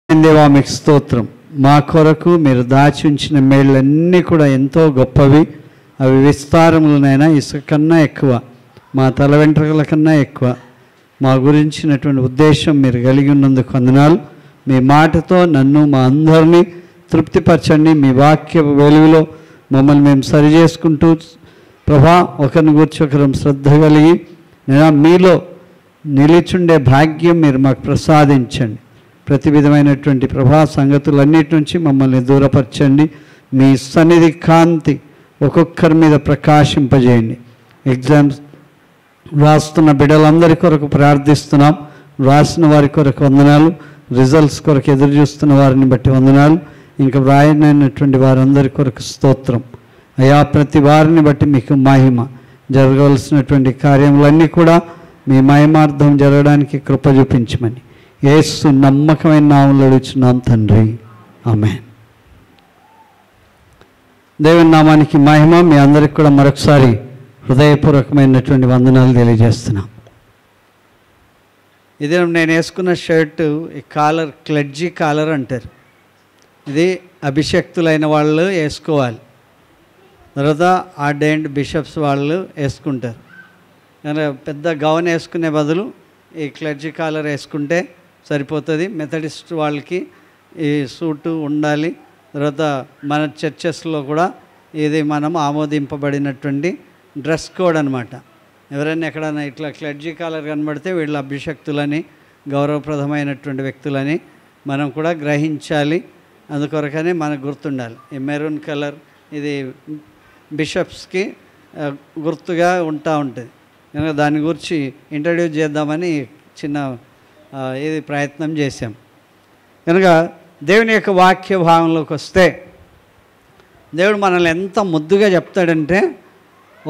దేవా మీకు స్తోత్రం. మా కొరకు మీరు దాచి ఉంచిన మేళ్ళన్నీ కూడా ఎంతో గొప్పవి. అవి విస్తారములనైనా ఇసుక కన్నా ఎక్కువ, మా తల వెంట్రుకల కన్నా ఎక్కువ. మా గురించినటువంటి ఉద్దేశం మీరు కలిగి ఉన్నందుకు వందనాలు. మీ మాటతో నన్ను మా అందరినీ తృప్తిపరచండి. మీ వాక్య వెలుగులో మమ్మల్ని మేము సరి చేసుకుంటూ ప్రభా ఒకరిని గురించి ఒకరం శ్రద్ధ కలిగి నేను మీలో నిలిచుండే భాగ్యం మీరు మాకు ప్రసాదించండి. ప్రతి విధమైనటువంటి ప్రభా సంగతులన్నిటి నుంచి మమ్మల్ని దూరపరచండి. మీ సన్నిధి కాంతి ఒక్కొక్కరి మీద ప్రకాశింపజేయండి. ఎగ్జామ్స్ రాస్తున్న బిడ్డలందరి కొరకు ప్రార్థిస్తున్నాం. రాసిన వారి కొరకు వందనాలు. రిజల్ట్స్ కొరకు ఎదురు చూస్తున్న వారిని బట్టి వందనాలు. ఇంకా వ్రాయనటువంటి వారందరి కొరకు స్తోత్రం. అయా ప్రతి వారిని బట్టి మీకు మహిమ. జరగవలసినటువంటి కార్యములన్నీ కూడా మీ మహిమార్థం జరగడానికి కృప చూపించమని యేసు నమ్మకమైన నామములో అడుగుచున్నాం తండ్రి, ఆమేన్. దేవుని నామానికి మహిమ. మీ అందరికి కూడా మరొకసారి హృదయపూర్వకమైనటువంటి వందనాలు తెలియజేస్తున్నాం. ఇది నేను వేసుకున్న షర్టు ఈ కాలర్ క్లడ్జీ కాలర్ అంటారు. ఇది అభిషక్తులైన వాళ్ళు వేసుకోవాలి. తర్వాత ఆర్డైన్డ్ బిషప్స్ వాళ్ళు వేసుకుంటారు. కానీ పెద్ద గౌన్ వేసుకునే బదులు ఈ క్లడ్జీ కాలర్ వేసుకుంటే సరిపోతుంది. మెథడిస్ట్ వాళ్ళకి ఈ సూటు ఉండాలి. తర్వాత మన చర్చెస్లో కూడా ఇది మనం ఆమోదింపబడినటువంటి డ్రెస్ కోడ్ అనమాట. ఎవరైనా ఎక్కడైనా ఇట్లా క్లడ్జీ కాలర్ కనబడితే వీళ్ళు అభిషక్తులని, గౌరవప్రదమైనటువంటి వ్యక్తులని మనం కూడా గ్రహించాలి. అందుకొరకనే మనకు గుర్తుండాలి. ఈ మెరూన్ కలర్ ఇది బిషప్స్కి గుర్తుగా ఉంటుంది. కనుక దాని గురించి ఇంట్రడ్యూస్ చేద్దామని చిన్న ఇది ప్రయత్నం చేశాం. కనుక దేవుని యొక్క వాక్య భాగంలోకి వస్తే దేవుడు మనల్ని ఎంత ముద్దుగా చెప్తాడంటే,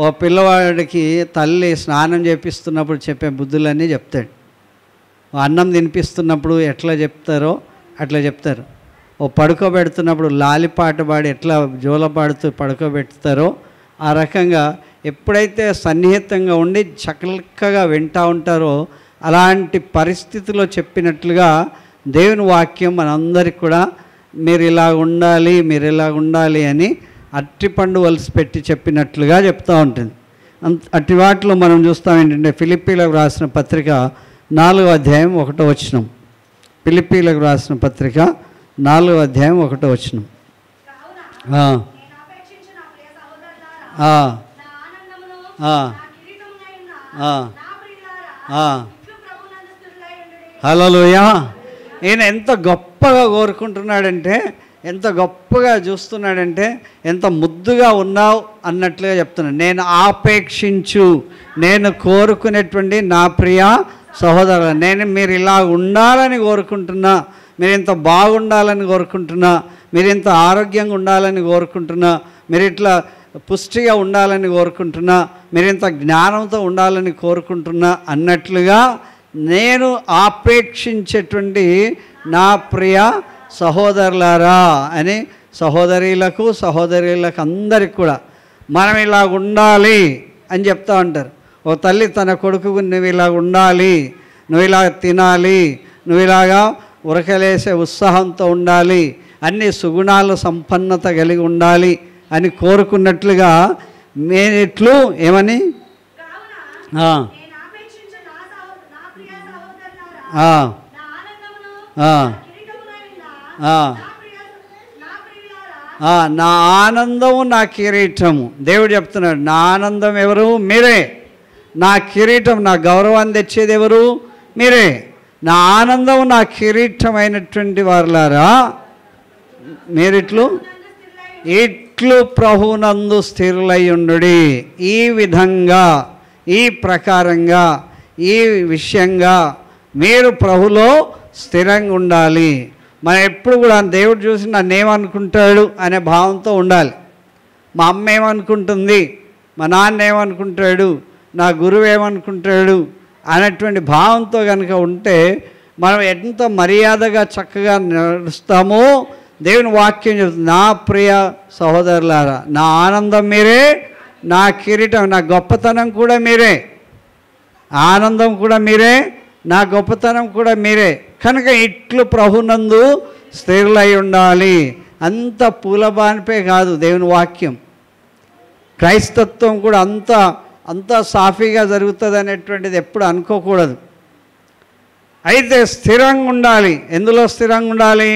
ఓ పిల్లవాడికి తల్లి స్నానం చేపిస్తున్నప్పుడు చెప్పే బుద్ధులన్నీ చెప్తాడు. అన్నం తినిపిస్తున్నప్పుడు ఎట్లా చెప్తారో అట్లా చెప్తారు. ఓ పడుకోబెడుతున్నప్పుడు లాలిపాట పాడి ఎట్లా జోలపాడుతూ పడుకోబెడతారో ఆ రకంగా ఎప్పుడైతే సన్నిహితంగా ఉండి చక్కగా వింటూ ఉంటారో అలాంటి పరిస్థితిలో చెప్పినట్లుగా దేవుని వాక్యం మనందరికి కూడా మీరు ఇలా ఉండాలి, మీరు ఇలా ఉండాలి అని అట్టిపండు వలసి పెట్టి చెప్పినట్లుగా చెప్తూ ఉంటుంది. అట్టి వాటిలో మనం చూస్తాం ఏంటంటే ఫిలిప్పీలకు రాసిన పత్రిక 4వ అధ్యాయం 1వ వచనం. ఫిలిప్పీలకు రాసిన పత్రిక 4వ అధ్యాయం 1వ వచనం. హల్లెలూయా. ఈయన ఎంత గొప్పగా కోరుకుంటున్నాడంటే, ఎంత గొప్పగా చూస్తున్నాడంటే, ఎంత ముద్దుగా ఉన్నావు అన్నట్లుగా చెప్తున్నాడు. నేను ఆపేక్షించు, నేను కోరుకునేటువంటి నా ప్రియ సహోదరు, నేను మీరు ఇలా ఉండాలని కోరుకుంటున్నా, మీరు ఇంత బాగుండాలని కోరుకుంటున్నా, మీరు ఇంత ఆరోగ్యంగా ఉండాలని కోరుకుంటున్నా, మీరు ఇట్లా పుష్టిగా ఉండాలని కోరుకుంటున్నా, మీరు ఇంత జ్ఞానంతో ఉండాలని కోరుకుంటున్నా అన్నట్లుగా నేను ఆపేక్షించేటువంటి నా ప్రియ సహోదరులారా అని సహోదరులకు అందరికి కూడా మనం ఇలా ఉండాలి అని చెప్తా ఉంటారు. ఓ తల్లి తన కొడుకుకు నువ్వు ఇలా ఉండాలి, నువ్వు ఇలా తినాలి, నువ్వు ఇలాగా ఉరకలేసే ఉత్సాహంతో ఉండాలి, అన్ని సుగుణాల సంపన్నత కలిగి ఉండాలి అని కోరుకున్నట్లుగా మేనిట్లు ఏమని నా ఆనందము నా కిరీటము. దేవుడు చెప్తున్నాడు, నా ఆనందం ఎవరు? మీరే. నా కిరీటం, నా గౌరవాన్ని తెచ్చేది ఎవరు? మీరే. నా ఆనందం నా కిరీటమైనటువంటి వారులారా మీరిట్లు ఇట్లు ప్రభునందు స్థిరులయ్యుండుడి. ఈ విధంగా, ఈ ప్రకారంగా, ఈ విషయంగా మీరు ప్రభులో స్థిరంగా ఉండాలి. మనం ఎప్పుడు కూడా దేవుడు చూసి నన్ను ఏమనుకుంటాడు అనే భావంతో ఉండాలి. మా అమ్మ ఏమనుకుంటుంది, మా నాన్న ఏమనుకుంటాడు, నా గురువు ఏమనుకుంటాడు అనేటువంటి భావంతో కనుక ఉంటే మనం ఎంత మర్యాదగా చక్కగా నడుస్తామో దేవుని వాక్యం చెప్తుంది. నా ప్రియ సహోదరులారా, నా ఆనందం మీరే, నా కిరీటం, నా గొప్పతనం కూడా మీరే. ఆనందం కూడా మీరే, నా గొప్పతనం కూడా మీరే. కనుక ఇట్లు ప్రభునందు స్థిరులై ఉండాలి. అంత పూలబానిపే కాదు దేవుని వాక్యం. క్రైస్తత్వం కూడా అంత సాఫీగా జరుగుతుంది అనేటువంటిది ఎప్పుడు అనుకోకూడదు. అయితే స్థిరంగా ఉండాలి. ఎందులో స్థిరంగా ఉండాలి?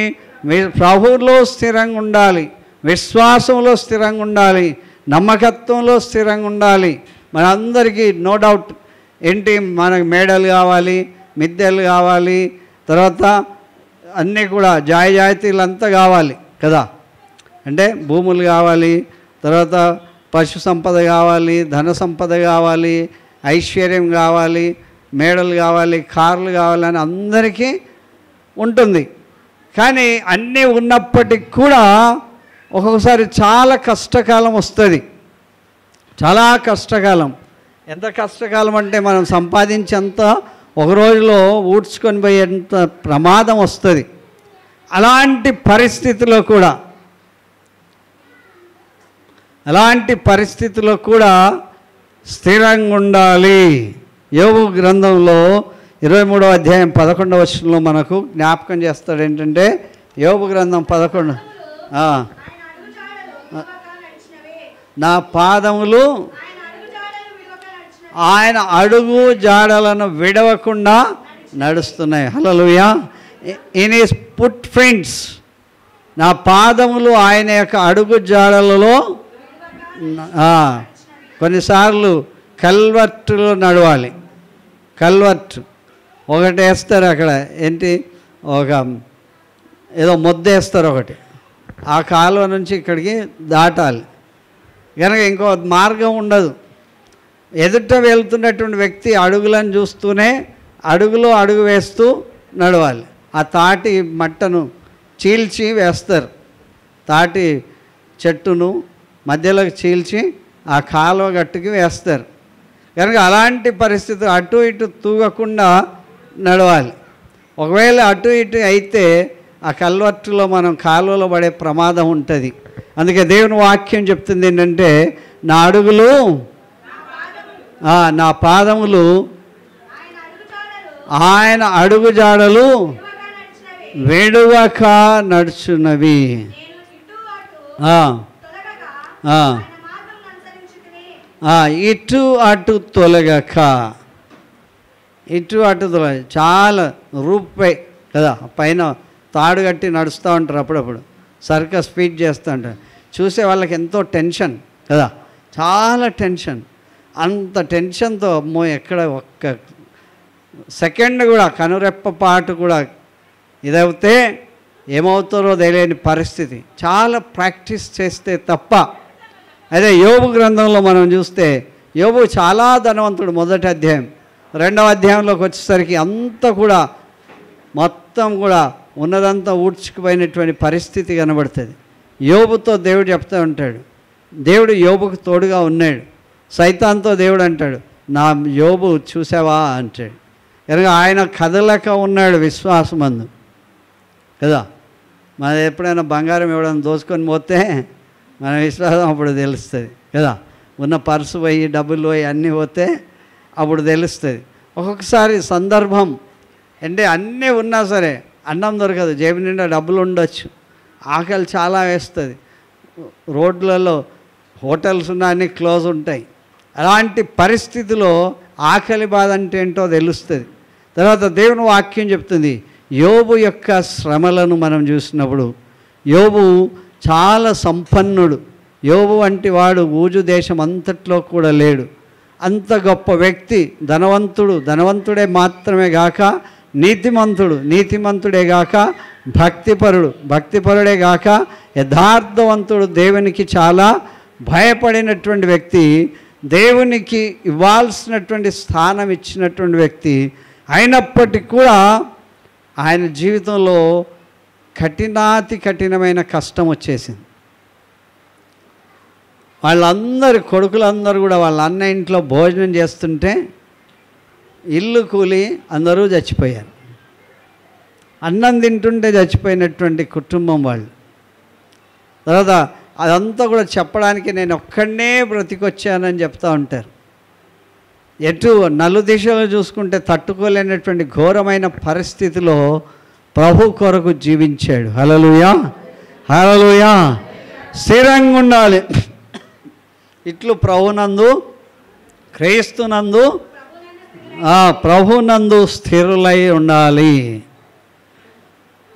ప్రభువులో స్థిరంగా ఉండాలి, విశ్వాసంలో స్థిరంగా ఉండాలి, నమ్మకత్వంలో స్థిరంగా ఉండాలి. మనందరికీ నో డౌట్ ఏంటి, మనకు మేడలు కావాలి, మిద్దెలు కావాలి, తర్వాత అన్నీ కూడా జాయితీలు అంతా కావాలి కదా. అంటే భూములు కావాలి, తర్వాత పశు సంపద కావాలి, ధన సంపద కావాలి, ఐశ్వర్యం కావాలి, మేడలు కావాలి, కార్లు కావాలని అందరికీ ఉంటుంది. కానీ అన్నీ ఉన్నప్పటికి కూడా ఒక్కొక్కసారి చాలా కష్టకాలం వస్తుంది. చాలా కష్టకాలం. ఎంత కష్టకాలం అంటే మనం సంపాదించేంత ఒక రోజులో ఊడ్చుకొని పోయేంత ప్రమాదం వస్తుంది. అలాంటి పరిస్థితిలో కూడా స్థిరంగా ఉండాలి. యోబు గ్రంథంలో 23వ అధ్యాయం 11వ వచనంలో మనకు జ్ఞాపకం చేస్తాడు. ఏంటంటే యోబు గ్రంథం 11, నా పాదములు ఆయన అడుగు జాడలను విడవకుండా నడుస్తున్నాయి. హల్లెలూయా. ఇన్ హిస్ ఫుట్ ప్రింట్స్, నా పాదములు ఆయన యొక్క అడుగు జాడలలో. కొన్నిసార్లు కల్వర్టులో నడవాలి. కల్వర్ట్ ఒకటి వేస్తారు అక్కడ, ఏంటి ఏదో ముద్ద వేస్తారు ఒకటి, ఆ కాలువ నుంచి ఇక్కడికి దాటాలి. కనుక ఇంకో మార్గం ఉండదు. ఎదుట వెళ్తున్నటువంటి వ్యక్తి అడుగులను చూస్తూనే అడుగులో అడుగు వేస్తూ నడవాలి. ఆ తాటి మట్టను చీల్చి వేస్తారు, తాటి చెట్టును మధ్యలోకి చీల్చి ఆ కాలువ గట్టుకి వేస్తారు. కనుక అలాంటి పరిస్థితి అటు ఇటు తూగకుండా నడవాలి. ఒకవేళ అటు ఇటు అయితే ఆ కల్వర్టులో మనం కాలువలో పడే ప్రమాదం ఉంటుంది. అందుకే దేవుని వాక్యం చెప్తుంది ఏంటంటే, నా అడుగులు, నా పాదములు ఆయన అడుగు జాడలు విడువక నడుచున్నవి. ఇటు అటు తొలగక. ఇటు అటు తొలగ చాలా రూపాయి కదా, పైన తాడు కట్టి నడుస్తూ ఉంటారు, అప్పుడప్పుడు సర్కస్ స్పీడ్ చేస్తూ ఉంటారు. చూసే వాళ్ళకి ఎంతో టెన్షన్ కదా, చాలా టెన్షన్. అంత టెన్షన్తో అమ్మో ఎక్కడ ఒక్క సెకండ్ కూడా కనురెప్ప పాటు కూడా ఇదవుతే ఏమవుతారో తెలియని పరిస్థితి. చాలా ప్రాక్టీస్ చేస్తే తప్ప. అదే యోబు గ్రంథంలో మనం చూస్తే యోబు చాలా ధనవంతుడు. 1వ అధ్యాయం 2వ అధ్యాయంలోకి వచ్చేసరికి అంతా కూడా మొత్తం కూడా ఉన్నదంతా ఊడ్చుకుపోయినటువంటి పరిస్థితి కనబడుతుంది. యోబుతో దేవుడు చెప్తూ ఉంటాడు, దేవుడు యోబుకు తోడుగా ఉన్నాడు. సైతాన్తో దేవుడు అంటాడు, నా యోబు చూసావా అంటాడు. కనుక ఆయన కదలక ఉన్నాడు విశ్వాసమందు కదా. మన ఎప్పుడైనా బంగారం ఎవడైనా దోచుకొని పోతే మన విశ్వాసం అప్పుడు తెలుస్తుంది కదా. ఉన్న పర్సు పోయి డబ్బులు పోయి అన్నీ పోతే అప్పుడు తెలుస్తుంది. ఒక్కొక్కసారి సందర్భం అంటే అన్నీ ఉన్నా సరే అన్నం దొరకదు, జేబు నిండా డబ్బులు ఉండొచ్చు, ఆకలి చాలా వేస్తుంది, రోడ్లలో హోటల్స్ ఉన్న అన్నీ క్లోజ్ ఉంటాయి. అలాంటి పరిస్థితిలో ఆకలి బాధ అంటే ఏంటో తెలుస్తుంది. తర్వాత దేవుని వాక్యం చెప్తుంది, యోబు యొక్క శ్రమలను మనం చూసినప్పుడు యోబు చాలా సంపన్నుడు. యోబు వంటి వాడు ఊజు దేశం అంతట్లో కూడా లేడు. అంత గొప్ప వ్యక్తి, ధనవంతుడే మాత్రమే గాక నీతిమంతుడే గాక భక్తిపరుడే గాక యథార్థవంతుడు, దేవునికి చాలా భయపడినటువంటి వ్యక్తి, దేవునికి ఇవ్వాల్సినటువంటి స్థానం ఇచ్చినటువంటి వ్యక్తి. అయినప్పటికీ కూడా ఆయన జీవితంలో కఠినమైన కష్టం వచ్చేసింది. కొడుకులందరూ కూడా వాళ్ళ అన్న ఇంట్లో భోజనం చేస్తుంటే ఇల్లు కూలి అందరూ చచ్చిపోయారు. అన్నం తింటుంటే చచ్చిపోయినటువంటి కుటుంబం వాళ్ళు. తర్వాత అదంతా కూడా చెప్పడానికి నేను ఒక్కడనే బ్రతికొచ్చానని చెప్తూ ఉంటారు. ఎటు నలుదిశలో చూసుకుంటే తట్టుకోలేనటువంటి ఘోరమైన పరిస్థితిలో ప్రభు కొరకు జీవించాడు. హల్లెలూయా, హల్లెలూయా. స్థిరంగా ఉండాలి. ఇట్లు ప్రభునందు, క్రీస్తునందు, ప్రభునందు స్థిరులై ఉండాలి.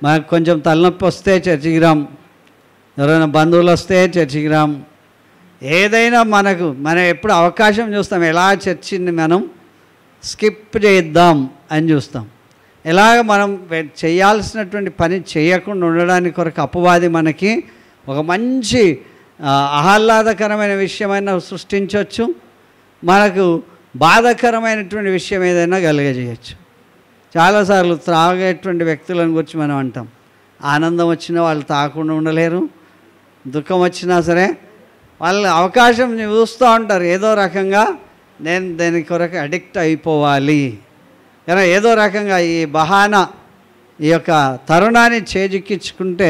మనకు కొంచెం తలనొప్పి వస్తే చర్చికి రాం, ఎవరైనా బంధువులు వస్తే చర్చికి రాం, ఏదైనా మనం ఎప్పుడు అవకాశం చూస్తాం, ఎలా చర్చిని మనం స్కిప్ చేద్దాం అని చూస్తాం. ఎలాగ మనం చేయాల్సినటువంటి పని చేయకుండా ఉండడానికి కొరకు అపవాది మనకి ఒక మంచి ఆహ్లాదకరమైన విషయమైనా సృష్టించవచ్చు, మనకు బాధాకరమైనటువంటి విషయం ఏదైనా కలిగజేయచ్చు. చాలాసార్లు త్రాగేటువంటి వ్యక్తులను గురించి మనం అంటాం, ఆనందం వచ్చినా వాళ్ళు తాగకుండా ఉండలేరు, దుఃఖం వచ్చినా సరే వాళ్ళు అవకాశం చూస్తూ ఉంటారు. ఏదో రకంగా నేను దాని కొరకు అడిక్ట్ అయిపోవాలి, కానీ ఏదో రకంగా ఈ బహానా ఈ యొక్క తరుణాన్ని చేజిక్కించుకుంటే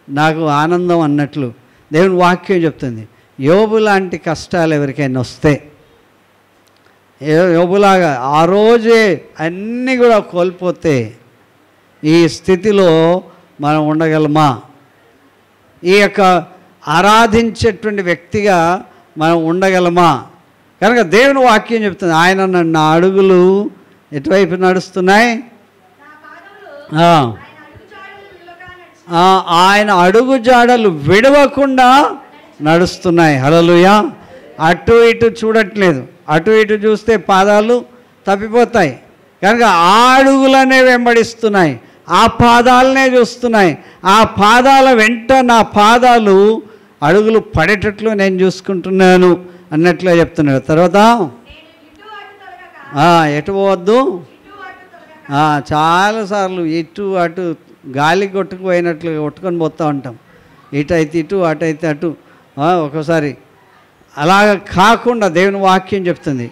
నాకు ఆనందం అన్నట్లు దేవుని వాక్యం చెప్తుంది. యోబు లాంటి కష్టాలు ఎవరికైనా వస్తే, యోబులాగా ఆ రోజే అన్నీ కూడా కోల్పోతే ఈ స్థితిలో మనం ఉండగలమా? ఈ యొక్క ఆరాధించేటువంటి వ్యక్తిగా మనం ఉండగలమా? కనుక దేవుని వాక్యం చెప్తుంది, ఆయన నా అడుగులు ఎటువైపు నడుస్తున్నాయి? ఆయన అడుగు జాడలు విడవకుండా నడుస్తున్నాయి. హల్లెలూయా. అటు ఇటు చూడట్లేదు, అటు ఇటు చూస్తే పాదాలు తప్పిపోతాయి. కనుక ఆ అడుగులనే వెంబడిస్తున్నాయి, ఆ పాదాలనే చూస్తున్నాయి. ఆ పాదాల వెంట నా పాదాలు అడుగులు పడేటట్లు నేను చూసుకుంటున్నాను అన్నట్లుగా చెప్తున్నాడు. తర్వాత ఎటు పోవద్దు, చాలాసార్లు ఇటు అటు గాలి కొట్టుకుపోయినట్లుగా కొట్టుకొని పోతూ ఉంటాం. ఇటు అయితే ఇటు, అటు అయితే అటు. ఒక్కోసారి అలాగ కాకుండా దేవుని వాక్యం చెప్తుంది,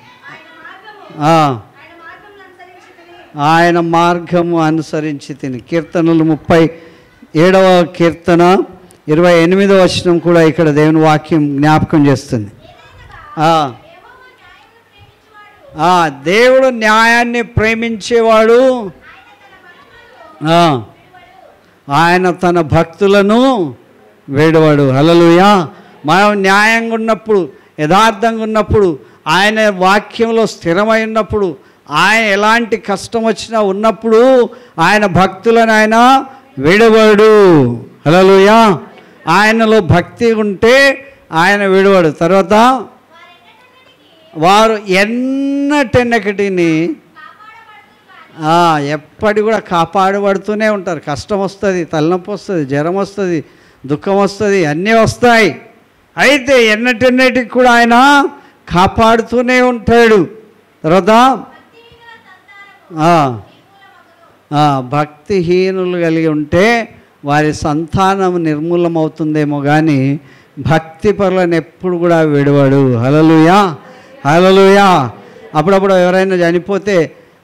ఆయన మార్గము అనుసరించి తిని. కీర్తనలు 37వ కీర్తన 28వ వచనం కూడా ఇక్కడ దేవుని వాక్యం జ్ఞాపకం చేస్తుంది. దేవుడు న్యాయాన్ని ప్రేమించేవాడు, ఆయన తన భక్తులను వేడువాడు. హల్లెలూయా. మనం న్యాయంగా ఉన్నప్పుడు, యథార్థంగా ఉన్నప్పుడు, ఆయన వాక్యంలో స్థిరమై ఉన్నప్పుడు, ఆయన ఎలాంటి కష్టం వచ్చినా ఉన్నప్పుడు ఆయన భక్తులను ఆయన విడవాడు. హల్లెలూయా. ఆయనలో భక్తి ఉంటే ఆయన విడవాడు. తర్వాత వారు ఎన్నటెన్నకటిని ఎప్పటి కూడా కాపాడబడుతూనే ఉంటారు. కష్టం వస్తుంది, తలనొప్పి వస్తుంది, జ్వరం వస్తుంది, దుఃఖం వస్తుంది, అన్నీ వస్తాయి. అయితే ఎన్నటెన్నటికి కూడా ఆయన కాపాడుతూనే ఉంటాడు. తర్వాత భక్తిహీనులు కలిగి ఉంటే వారి సంతానం నిర్మూలమవుతుందేమో కానీ భక్తి పరులను ఎప్పుడు కూడా విడవాడు. హల్లెలూయా, హల్లెలూయా. అప్పుడప్పుడు ఎవరైనా చనిపోతే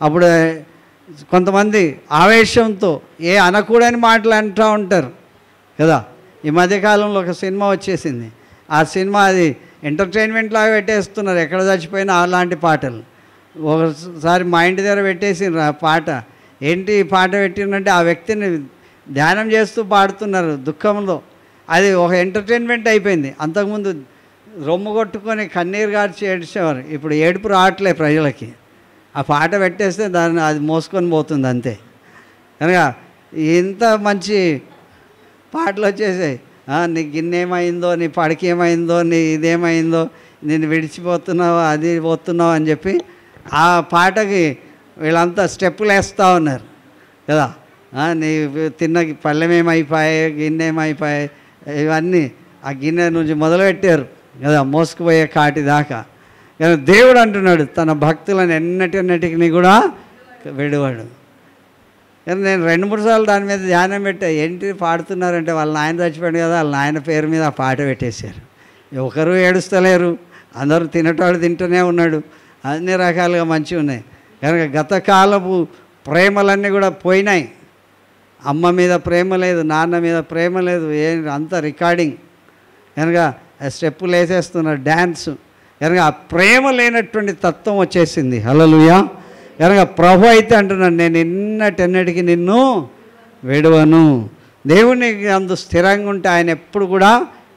అప్పుడు కొంతమంది ఆవేశంతో అనకూడని మాటలు అంటూ ఉంటారు కదా. ఈ మధ్యకాలంలో ఒక సినిమా వచ్చేసింది, ఆ సినిమా అది ఎంటర్టైన్మెంట్ లాగా పెట్టేస్తున్నారు, ఎక్కడ చచ్చిపోయినా అలాంటి పాటలు. ఒకసారి మా ఇంటి దగ్గర పెట్టేసిండ్రు ఆ పాట. ఏంటి ఈ పాట పెట్టిందంటే ఆ వ్యక్తిని ధ్యానం చేస్తూ పాడుతున్నారు దుఃఖంలో. అది ఒక ఎంటర్టైన్మెంట్ అయిపోయింది. అంతకుముందు రొమ్ము కొట్టుకొని కన్నీరు గార్చి ఏడ్చేవారు, ఇప్పుడు ఏడుపు రావట్లే ప్రజలకి. ఆ పాట పెట్టేస్తే దాన్ని అది మోసుకొని పోతుంది అంతే. కనుక ఇంత మంచి పాటలు వచ్చేసాయి. నీ గిన్నెమైందో, నీ పడకేమైందో, నీ ఇదేమైందో, నేను విడిచిపోతున్నావు, అది పోతున్నావు అని చెప్పి ఆ పాటకి వీళ్ళంతా స్టెప్పులు వేస్తూ ఉన్నారు కదా. నీ తిన్న పళ్ళెమేమైపోయాయి, గిన్నెమైపోయాయి, ఇవన్నీ ఆ గిన్నె నుంచి మొదలుపెట్టారు కదా మోసుకుపోయే కాటి దాకా. కానీ దేవుడు అంటున్నాడు తన భక్తులను ఎన్నటికి కూడా విడువాడు. కానీ నేను 2-3 సార్లు దాని మీద ధ్యానం పెట్టా. ఏంటి పాడుతున్నారంటే వాళ్ళ నాయన చచ్చిపోయాడు కదా, వాళ్ళ నాయన పేరు మీద ఆ పాట పెట్టేశారు. ఒకరు ఏడుస్తలేరు, అందరూ తినేటోడు తింటూనే ఉన్నాడు, అన్ని రకాలుగా మంచిగా ఉన్నాయి. కనుక గతకాలపు ప్రేమలన్నీ కూడా పోయినాయి. అమ్మ మీద ప్రేమ లేదు, నాన్న మీద ప్రేమ లేదు, అంతా రికార్డింగ్. కనుక స్టెప్పులు వేసేస్తున్నారు, డ్యాన్స్. కనుక ఆ ప్రేమ లేనటువంటి తత్వం వచ్చేసింది. హల్లెలూయా. కనుక ప్రభు అయితే అంటున్నాడు, నేను ఎన్నటెన్నటికి నిన్ను విడవను. దేవుని అందు స్థిరంగా ఉంటే ఆయన ఎప్పుడు కూడా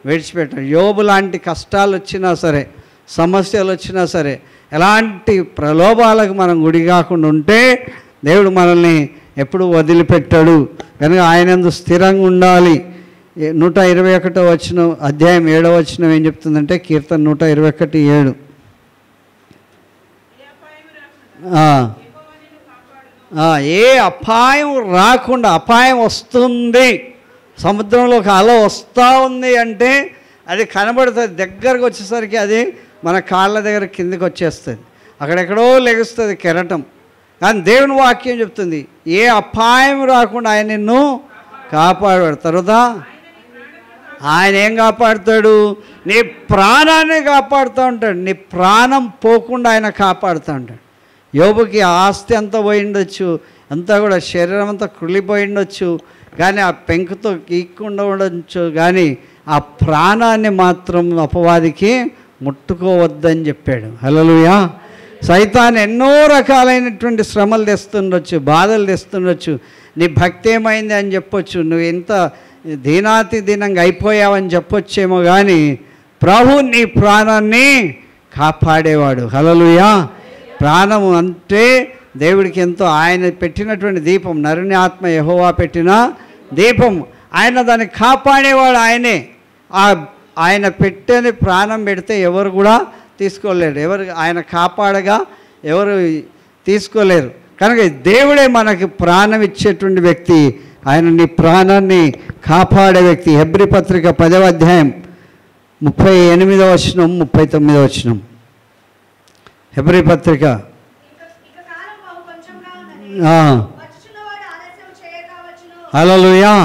విడిచిపెట్టాడు. యోబు లాంటి కష్టాలు వచ్చినా సరే, సమస్యలు వచ్చినా సరే, ఎలాంటి ప్రలోభాలకు మనం గుడి కాకుండా ఉంటే దేవుడు మనల్ని ఎప్పుడు వదిలిపెట్టాడు. కనుక ఆయన యందు స్థిరంగా ఉండాలి. 121వ వచనం, అధ్యాయం 7వ వచనం ఏం చెప్తుందంటే, కీర్తన 121:7. ఏ అపాయం రాకుండా, అపాయం వస్తుంది, సముద్రంలోకి అల వస్తూ ఉంది అంటే అది కనబడుతుంది. దగ్గరకు వచ్చేసరికి అది మన కాళ్ళ దగ్గర కిందకి వచ్చేస్తుంది, అక్కడెక్కడో లెగుస్తుంది కెరటం. కానీ దేవుని వాక్యం చెప్తుంది, ఏ అపాయం రాకుండా ఆయన నిన్ను కాపాడాడు. తర్వాత ఆయన ఏం కాపాడుతాడు? నీ ప్రాణాన్ని కాపాడుతూ ఉంటాడు. నీ ప్రాణం పోకుండా ఆయన కాపాడుతూ ఉంటాడు. యోబుకి ఆస్తి అంతా పోయి ఉండొచ్చు, అంతా కూడా శరీరం అంతా కుళ్ళిపోయి ఉండొచ్చు, కానీ ఆ పెంకుతో గీక్కుండా ఉండొచ్చు, కానీ ఆ ప్రాణాన్ని మాత్రం అపవాదికి ముట్టుకోవద్దని చెప్పాడు. హల్లెలూయా. సైతాన్ ఎన్నో రకాలైనటువంటి శ్రమలు తెస్తుండొచ్చు, బాధలు తెస్తుండొచ్చు. నీ భక్తి ఏమైంది అని చెప్పొచ్చు, నువ్వు ఎంత దీనాతి దీనంగా అయిపోయావని చెప్పొచ్చేమో, కానీ ప్రభు నీ ప్రాణాన్ని కాపాడేవాడు. హల్లెలూయా. ప్రాణము అంటే దేవుడికి ఎంతో, ఆయన పెట్టినటువంటి దీపం, నరుని ఆత్మ యెహోవా పెట్టిన దీపం, ఆయన దాన్ని కాపాడేవాడు ఆయనే. ఆయన పెట్టని ప్రాణం పెడితే ఎవరు కూడా తీసుకోలేరు, ఎవరు ఆయన కాపాడగా ఎవరు తీసుకోలేరు. కనుక దేవుడే మనకి ప్రాణం ఇచ్చేటువంటి వ్యక్తి, ఆయన నీ ప్రాణాన్ని కాపాడే వ్యక్తి. హెబ్రీ పత్రిక 10వ అధ్యాయం 38వ వచనం, 39వ వచనం. హెబ్రీ పత్రిక. హల్లెలూయా.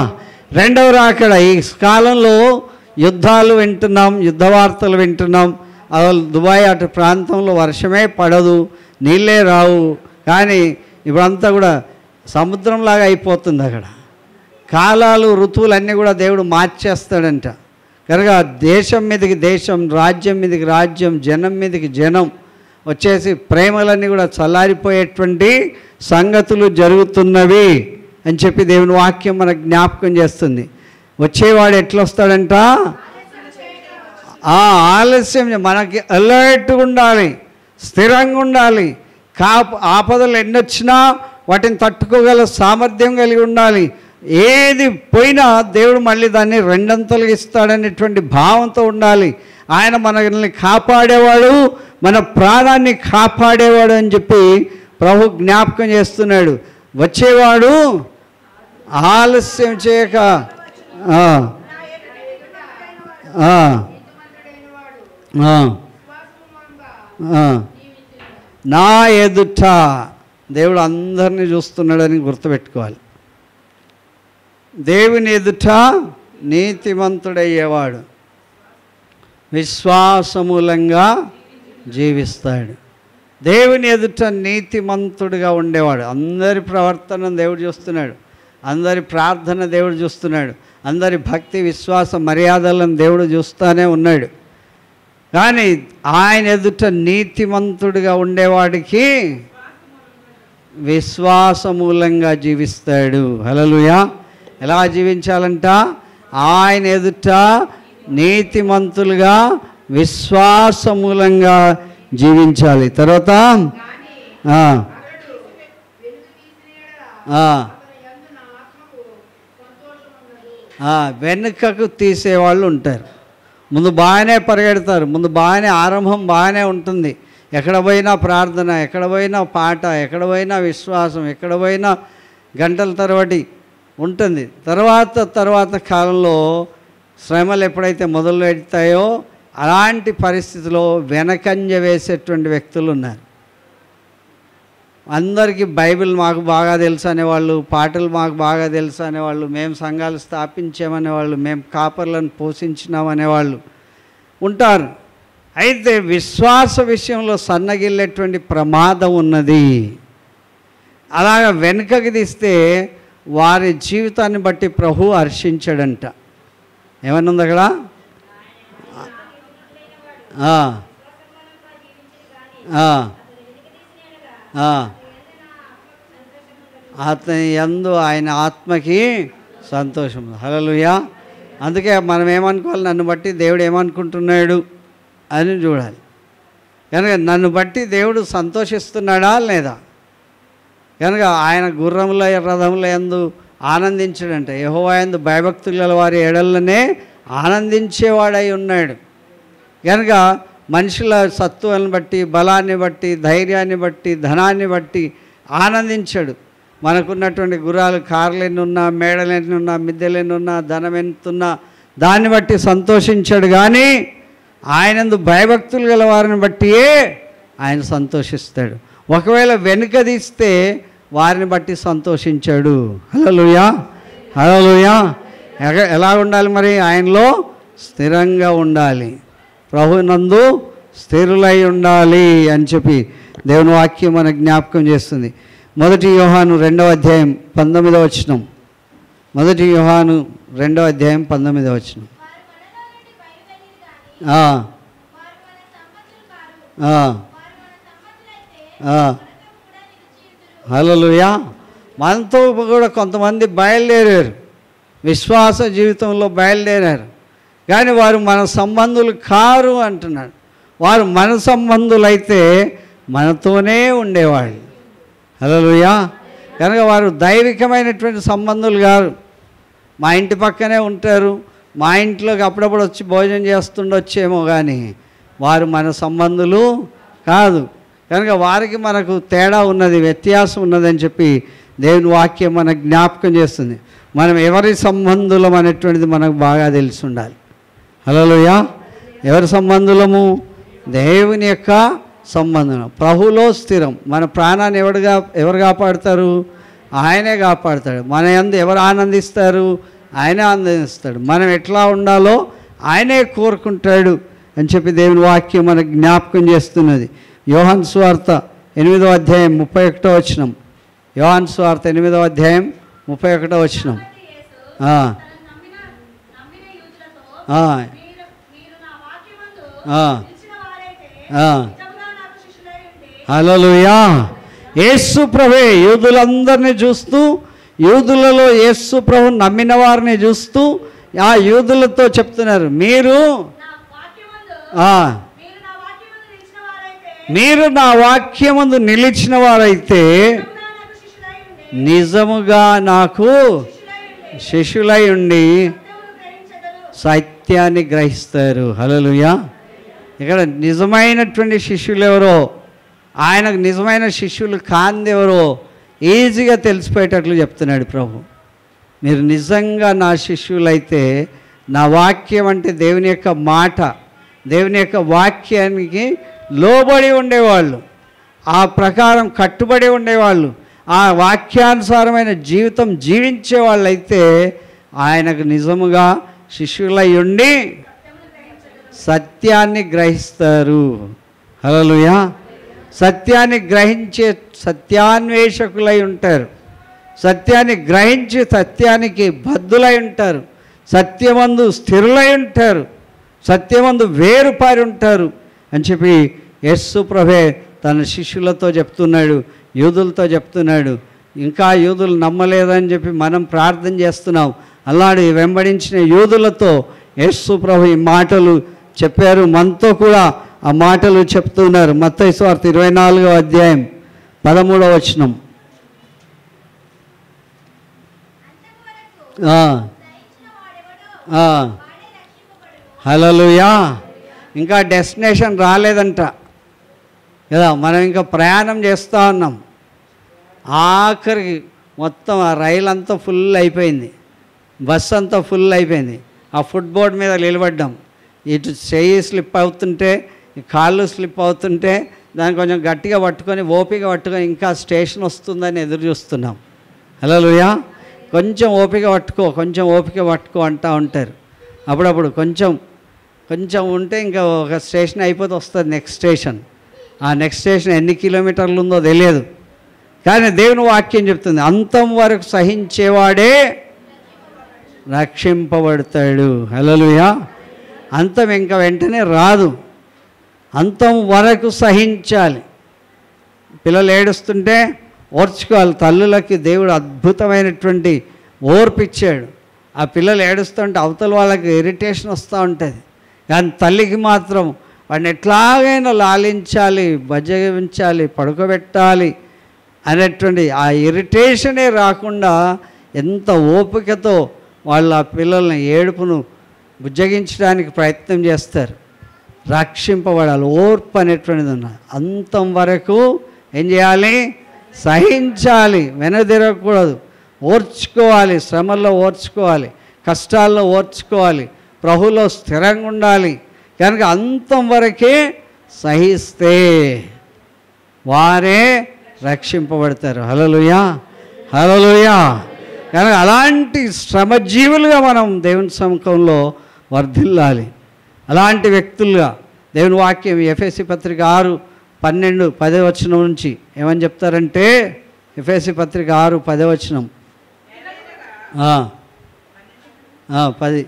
రెండవ రాకడ. ఈ కాలంలో యుద్ధాలు వింటున్నాం, యుద్ధ వార్తలు వింటున్నాం. దుబాయ్ అటు ప్రాంతంలో వర్షమే పడదు, నీళ్ళే రావు, కానీ ఇప్పుడంతా కూడా సముద్రంలాగా అయిపోతుంది అక్కడ. కాలాలు, ఋతువులన్నీ కూడా దేవుడు మార్చేస్తాడంట. కనుక దేశం మీదకి దేశం, రాజ్యం మీదకి రాజ్యం, జనం మీదకి జనం వచ్చేసి ప్రేమలన్నీ కూడా చల్లారిపోయేటువంటి సంగతులు జరుగుతున్నవి అని చెప్పి దేవుని వాక్యం మనకు జ్ఞాపకం చేస్తుంది. వచ్చేవాడు ఎట్లా వస్తాడంట? ఆలస్యం. మనకి అలర్ట్గా ఉండాలి, స్థిరంగా ఉండాలి. ఆపదలు ఎన్నొచ్చినా వాటిని తట్టుకోగల సామర్థ్యం కలిగి ఉండాలి. ఏది పోయినా దేవుడు మళ్ళీ దాన్ని రెండంతలుగా ఇస్తాడనేటువంటి భావంతో ఉండాలి. ఆయన మనల్ని కాపాడేవాడు, మన ప్రాణాన్ని కాపాడేవాడు అని చెప్పి ప్రభు జ్ఞాపకం చేస్తున్నాడు. వచ్చేవాడు ఆలస్యం చేయక నా ఎదుట. దేవుడు అందరినీ చూస్తున్నాడని గుర్తుపెట్టుకోవాలి. దేవుని ఎదుట నీతిమంతుడయ్యేవాడు విశ్వాసమూలంగా జీవిస్తాడు. దేవుని ఎదుట నీతిమంతుడిగా ఉండేవాడు. అందరి ప్రవర్తన దేవుడు చూస్తున్నాడు, అందరి ప్రార్థన దేవుడు చూస్తున్నాడు, అందరి భక్తి విశ్వాస మర్యాదలను దేవుడు చూస్తూనే ఉన్నాడు. కానీ ఆయన ఎదుట నీతిమంతుడిగా ఉండేవాడికి విశ్వాసమూలంగా జీవిస్తాడు. హల్లెలూయా. ఎలా జీవించాలంట? ఆయన ఎదుట నీతిమంతులుగా విశ్వాసమూలంగా జీవించాలి. తర్వాత వెనుకకు తీసేవాళ్ళు ఉంటారు. ముందు బాగానే పరిగెడతారు, ముందు బాగానే ఆరంభం బాగానే ఉంటుంది. ఎక్కడ పోయినా ప్రార్థన, ఎక్కడ పోయినా పాట, ఎక్కడ పోయినా విశ్వాసం, ఎక్కడ పోయినా గంటల తరబడి ఉంటుంది. తర్వాత కాలంలో శ్రమలు ఎప్పుడైతే మొదలు పెడతాయో అలాంటి పరిస్థితిలో వెనకంజ వేసేటువంటి వ్యక్తులు ఉన్నారు. అందరికీ బైబిల్ మాకు బాగా తెలుసు అనేవాళ్ళు, పాటలు మాకు బాగా తెలుసు అనేవాళ్ళు, మేము సంఘాలు స్థాపించామనేవాళ్ళు, మేము కాపర్లను పోషించినామనేవాళ్ళు ఉంటారు. అయితే విశ్వాస విషయంలో సన్నగిల్లేటువంటి ప్రమాదం ఉన్నది. అలాగ వెనుకకి తీస్తే వారి జీవితాన్ని బట్టి ప్రభు హర్షించాడంట. ఏమన్నా ఉంది అక్కడ? అతని యందు ఆయన ఆత్మకి సంతోషం. హల్లెలూయా. అందుకే మనం ఏమనుకోవాలి, నన్ను బట్టి దేవుడు ఏమనుకుంటున్నాడు అని చూడాలి. కనుక నన్ను బట్టి దేవుడు సంతోషిస్తున్నాడా లేదా? కనుక ఆయన గుర్రముల రథముల యందు ఆనందించాడంట. యెహోవా యందు భయభక్తుల వారి ఎడలనే ఆనందించేవాడై ఉన్నాడు. కనుక మనుషుల సత్తువలను బట్టి, బలాన్ని బట్టి, ధైర్యాన్ని బట్టి, ధనాన్ని బట్టి ఆనందించాడు. మనకున్నటువంటి గుర్రాలు, కార్లు ఎన్నున్నా, మేడలు ఎన్నున్నా, మిద్దెలు ఎన్నున్నా, ధనం ఎంతున్నా దాన్ని బట్టి సంతోషించాడు. కానీ ఆయనందు భయభక్తులు గల వారిని బట్టియే ఆయన సంతోషిస్తాడు. ఒకవేళ వెనుక తీస్తే వారిని బట్టి సంతోషించాడు. హల్లెలూయా, హల్లెలూయా. ఎలా ఉండాలి మరి? ఆయనలో స్థిరంగా ఉండాలి, ప్రభునందు స్థిరులై ఉండాలి అని చెప్పి దేవుని వాక్యం మనకు జ్ఞాపకం చేస్తుంది. 1 యోహాను 2వ అధ్యాయం 19వ వచనం. 1 యోహాను 2వ అధ్యాయం 19వ వచనం. హల్లెలూయా. మనతో కూడా కొంతమంది బయలుదేరారు, విశ్వాస జీవితంలో బయలుదేరారు, కానీ వారు మన సంబంధులు కారు అంటున్నాడు. వారు మన సంబంధులైతే మనతోనే ఉండేవాళ్ళు. హల్లెలూయా. కనుక వారు దైవికమైనటువంటి సంబంధులు కాదు. మా ఇంటి పక్కనే ఉంటారు, మా ఇంట్లోకి అప్పుడప్పుడు వచ్చి భోజనం చేస్తుండొచ్చేమో, కానీ వారు మన సంబంధులు కాదు. కనుక వారికి మనకు తేడా ఉన్నది, వ్యత్యాసం ఉన్నదని చెప్పి దేవుని వాక్యం మనకు జ్ఞాపకం చేస్తుంది. మనం ఎవరి సంబంధులం అనేటువంటిది మనకు బాగా తెలిసి ఉండాలి. హల్లెలూయా. ఎవరి సంబంధులము? దేవుని యొక్క సంబంధం. ప్రభులో స్థిరం. మన ప్రాణాన్ని ఎవరు కాపాడుతారు? ఆయనే కాపాడుతాడు. మన యందు ఎవరు ఆనందిస్తారు? ఆయనే ఆనందిస్తాడు. మనం ఎట్లా ఉండాలో ఆయనే కోరుకుంటాడు అని చెప్పి దేవుని వాక్యం మనకు జ్ఞాపకం చేస్తున్నది. యోహాను సువార్త 8వ అధ్యాయం 31వ వచనం. యోహాను సువార్త 8వ అధ్యాయం 31వ వచనం. హల్లెలూయా. యేసు ప్రభువే యూదులందరినీ చూస్తూ, యూదులలో యేసు ప్రభు నమ్మిన వారిని చూస్తూ ఆ యూదులతో చెప్తున్నారు, మీరు నా వాక్యమందు నిలిచిన వారైతే నిజముగా నాకు శిష్యులై ఉండి సత్యాన్ని గ్రహిస్తారు. హల్లెలూయా. ఇక్కడ నిజమైనటువంటి శిష్యులు ఎవరో, ఆయనకు నిజమైన శిష్యులు కాందెవరో ఈజీగా తెలిసిపోయేటట్లు చెప్తున్నాడు ప్రభు. మీరు నిజంగా నా శిష్యులైతే, నా వాక్యం అంటే దేవుని యొక్క మాట, దేవుని యొక్క వాక్యానికి లోబడి ఉండేవాళ్ళు, ఆ ప్రకారం కట్టుబడి ఉండేవాళ్ళు, ఆ వాక్యానుసారమైన జీవితం జీవించే వాళ్ళైతే ఆయనకు నిజముగా శిష్యులై ఉండి సత్యాన్ని గ్రహిస్తారు. హల్లెలూయా. సత్యాన్ని గ్రహించే సత్యాన్వేషకులై ఉంటారు. సత్యాన్ని గ్రహించి సత్యానికి బద్ధులై ఉంటారు. సత్యమందు స్థిరులై ఉంటారు. సత్యమందు వేరుపారి ఉంటారు అని చెప్పి యేసు ప్రభువే తన శిష్యులతో చెప్తున్నాడు, యూదులతో చెప్తున్నాడు. ఇంకా యూదులు నమ్మలేదని చెప్పి మనం ప్రార్థన చేస్తున్నాం. అలాంటి వెంబడించిన యూదులతో యేసు ప్రభు ఈ మాటలు చెప్పారు. మనతో కూడా ఆ మాటలు చెప్తున్నారు. మత్తయి సువార్త 24వ అధ్యాయం 13వ వచనం. హల్లెలూయా. ఇంకా డెస్టినేషన్ రాలేదంట కదా, మనం ఇంకా ప్రయాణం చేస్తూ ఉన్నాం. ఆఖరికి మొత్తం ఆ రైలు అంతా ఫుల్ అయిపోయింది, బస్సు అంతా ఫుల్ అయిపోయింది. ఆ ఫుట్బోర్డ్ మీద నిలబడ్డాం. ఇటు చెయ్యి స్లిప్ అవుతుంటే, కాళ్ళు స్లిప్ అవుతుంటే దాన్ని కొంచెం గట్టిగా పట్టుకొని, ఓపిక పట్టుకొని ఇంకా స్టేషన్ వస్తుందని ఎదురు చూస్తున్నాం. హల్లెలూయా. కొంచెం ఓపిక పట్టుకో, కొంచెం ఓపిక పట్టుకో అంటూ ఉంటారు. అప్పుడప్పుడు కొంచెం ఉంటే ఇంకా ఒక స్టేషన్ అయిపోతే వస్తుంది నెక్స్ట్ స్టేషన్. ఆ నెక్స్ట్ స్టేషన్ ఎన్ని కిలోమీటర్లు ఉందో తెలియదు, కానీ దేవుని వాక్యం చెప్తుంది, అంతం వరకు సహించేవాడే రక్షింపబడతాడు. హల్లెలూయా. అంతం ఇంకా వెంటనే రాదు. అంతం వరకు సహించాలి. పిల్లలు ఏడుస్తుంటే ఓర్చుకోవాలి. తల్లులకి దేవుడు అద్భుతమైనటువంటి ఓర్పిచ్చాడు. ఆ పిల్లలు ఏడుస్తుంటే అవతల వాళ్ళకి ఇరిటేషన్ వస్తూ ఉంటుంది. కానీ తల్లికి మాత్రం వాడిని ఎట్లాగైనా లాలించాలి, బజ్జగించాలి, పడుకోబెట్టాలి అనేటువంటి ఆ ఇరిటేషనే రాకుండా ఎంత ఓపికతో వాళ్ళు ఆ పిల్లల్ని ఏడుపును బుజ్జగించడానికి ప్రయత్నం చేస్తారు. రక్షింపబడాలి. ఓర్పు అనేటువంటిది ఉన్నది. అంతం వరకు ఏం చేయాలి? సహించాలి, వెనుదిరగకూడదు, ఓర్చుకోవాలి, శ్రమల్లో ఓర్చుకోవాలి, కష్టాల్లో ఓర్చుకోవాలి, ప్రభువులో స్థిరంగా ఉండాలి. కనుక అంతం వరకే సహిస్తే వారే రక్షింపబడతారు. హల్లెలూయా, హల్లెలూయా. కనుక అలాంటి శ్రమజీవులుగా మనం దేవుని సముఖంలో వర్ధిల్లాలి. అలాంటి వ్యక్తులుగా దేవుని వాక్యం ఎఫెసీ పత్రిక 6:12-10 నుంచి ఏమని చెప్తారంటే, ఎఫెసీ పత్రిక 6:10 10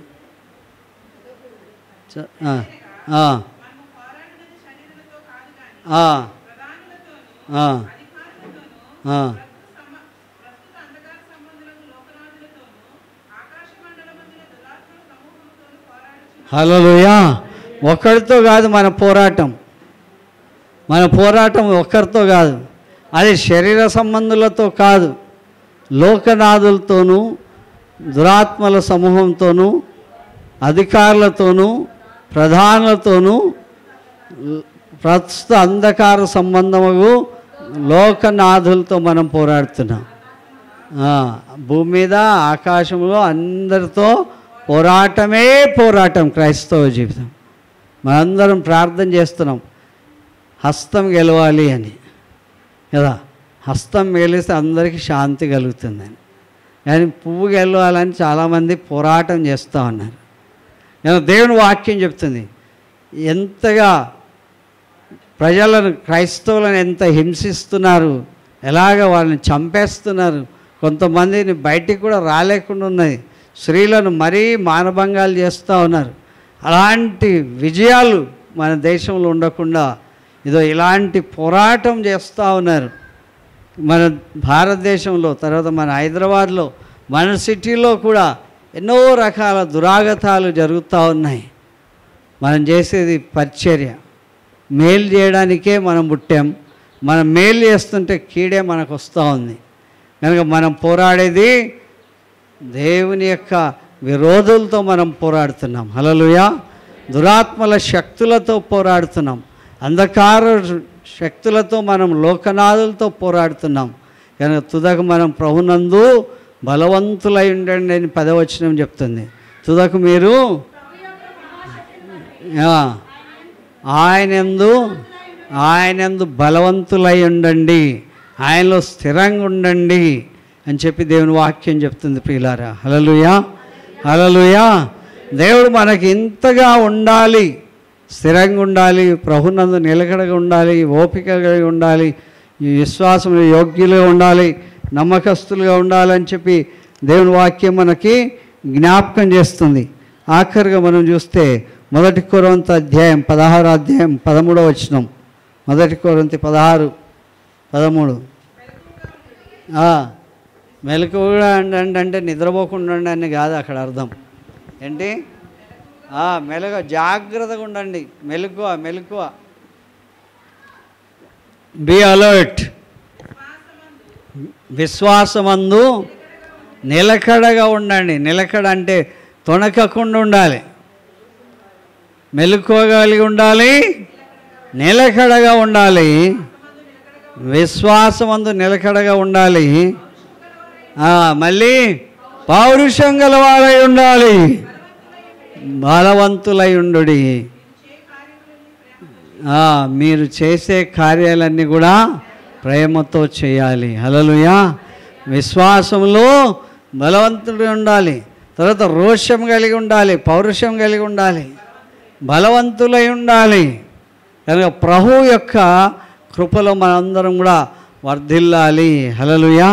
హల్లెలూయా. ఒక్కరితో కాదు మన పోరాటం. మన పోరాటం ఒక్కరితో కాదు. అది శరీర సంబంధులతో కాదు, లోకనాథులతోనూ, దురాత్మల సమూహంతోనూ, అధికారులతోనూ, ప్రధానులతోనూ, ప్రస్తుత అంధకార సంబంధము లోకనాథులతో మనం పోరాడుతున్నాం. భూమి మీద ఆకాశంలో అందరితో పోరాటమే పోరాటం క్రైస్తవ జీవితం. మనందరం ప్రార్థన చేస్తున్నాం హస్తం గెలవాలి అని కదా. హస్తం గెలిస్తే అందరికీ శాంతి కలుగుతుందని. కానీ పువ్వు గెలవాలని చాలామంది పోరాటం చేస్తూ ఉన్నారు. దేవుని వాక్యం చెప్తుంది ఎంతగా ప్రజలను, క్రైస్తవులను ఎంత హింసిస్తున్నారు, ఎలాగ వాళ్ళని చంపేస్తున్నారు. కొంతమందిని బయటికి కూడా రాలేకుండా ఉన్నది. స్త్రీలను మరీ మానభంగాలు చేస్తూ ఉన్నారు. అలాంటి విజయాలు మన దేశంలో ఉండకుండా ఇదో ఇలాంటి పోరాటం చేస్తూ ఉన్నారు. మన భారతదేశంలో, తర్వాత మన హైదరాబాద్లో, మన సిటీలో కూడా ఎన్నో రకాల దురాగతాలు జరుగుతూ ఉన్నాయి. మనం చేసేది పరిచర్య, మేలు చేయడానికే మనం పుట్టాం. మనం మేలు చేస్తుంటే కీడే మనకు వస్తూ ఉంది. కనుక మనం పోరాడేది దేవుని యొక్క విరోధులతో మనం పోరాడుతున్నాం. హల్లెలూయా. దురాత్మల శక్తులతో పోరాడుతున్నాం. అంధకార శక్తులతో మనం లోకనాథులతో పోరాడుతున్నాం. కనుక తుదకు మనం ప్రభునందు బలవంతులై ఉండండి అని 10వ వచనం చెప్తుంది. తుదకు మీరు ఆయనందు బలవంతులై ఉండండి, ఆయనలో స్థిరంగా ఉండండి అని చెప్పి దేవుని వాక్యం చెప్తుంది ప్రియులారా. హల్లెలూయా, హల్లెలూయా. దేవుడు మనకి ఇంతగా ఉండాలి, స్థిరంగా ఉండాలి, ప్రభునందు నిలకడగా ఉండాలి, ఓపిక కలిగి ఉండాలి, ఈ విశ్వాసంలో యోగ్యులుగా ఉండాలి, నమ్మకస్తులుగా ఉండాలని చెప్పి దేవుని వాక్యం మనకి జ్ఞాపకం చేస్తుంది. ఆఖరిగా మనం చూస్తే 1 కొరింథీ అధ్యాయం 16 అధ్యాయం 13వ వచనం. 1 కొరింథీ 16:13. మెలకువగా అంటే నిద్రపోకుండా ఉండండి కాదు అక్కడ అర్థం. ఏంటి? జాగ్రత్తగా ఉండండి, మెలకువ. Be alert. విశ్వాసమందు నిలకడగా ఉండండి. నిలకడ అంటే తొణకకుండా ఉండాలి, మెలకువ కలిగి ఉండాలి, నిలకడగా ఉండాలి. విశ్వాసమందు నిలకడగా ఉండాలి. మళ్ళీ పౌరుషం గలవారై ఉండాలి, బలవంతులై ఉండుడి. మీరు చేసే కార్యాలన్నీ కూడా ప్రేమతో చేయాలి. హల్లెలూయా. విశ్వాసంలో బలవంతుడు ఉండాలి, తర్వాత రోషం కలిగి ఉండాలి, పౌరుషం కలిగి ఉండాలి, బలవంతులై ఉండాలి. కనుక ప్రభు యొక్క కృపలో మనందరం కూడా వర్ధిల్లాలి. హల్లెలూయా,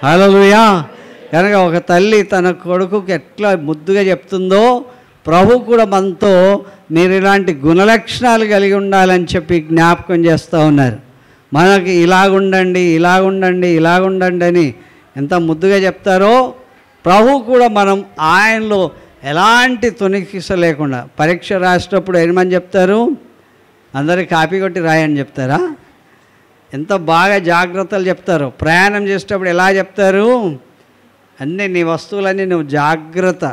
హల్లెలూయా. కనుక ఒక తల్లి తన కొడుకుకి ఎట్లా ముద్దుగా చెప్తుందో ప్రభు కూడా మనతో మీరు ఇలాంటి గుణలక్షణాలు కలిగి ఉండాలని చెప్పి జ్ఞాపకం చేస్తూ ఉన్నారు. మనకి ఇలాగుండండి, ఇలాగుండండి, ఇలాగుండండి అని ఎంత ముద్దుగా చెప్తారో ప్రభు కూడా మనం ఆయనలో ఎలాంటి తొణికిస లేకుండా పరీక్ష రాసేటప్పుడు ఏమని చెప్తారు? అందరికి కాపీ కొట్టి రాయని చెప్తారా? ఎంత బాగా జాగ్రత్తలు చెప్తారు. ప్రయాణం చేసేటప్పుడు ఎలా చెప్తారు? అన్నీ నీ వస్తువులన్నీ నువ్వు జాగ్రత్త,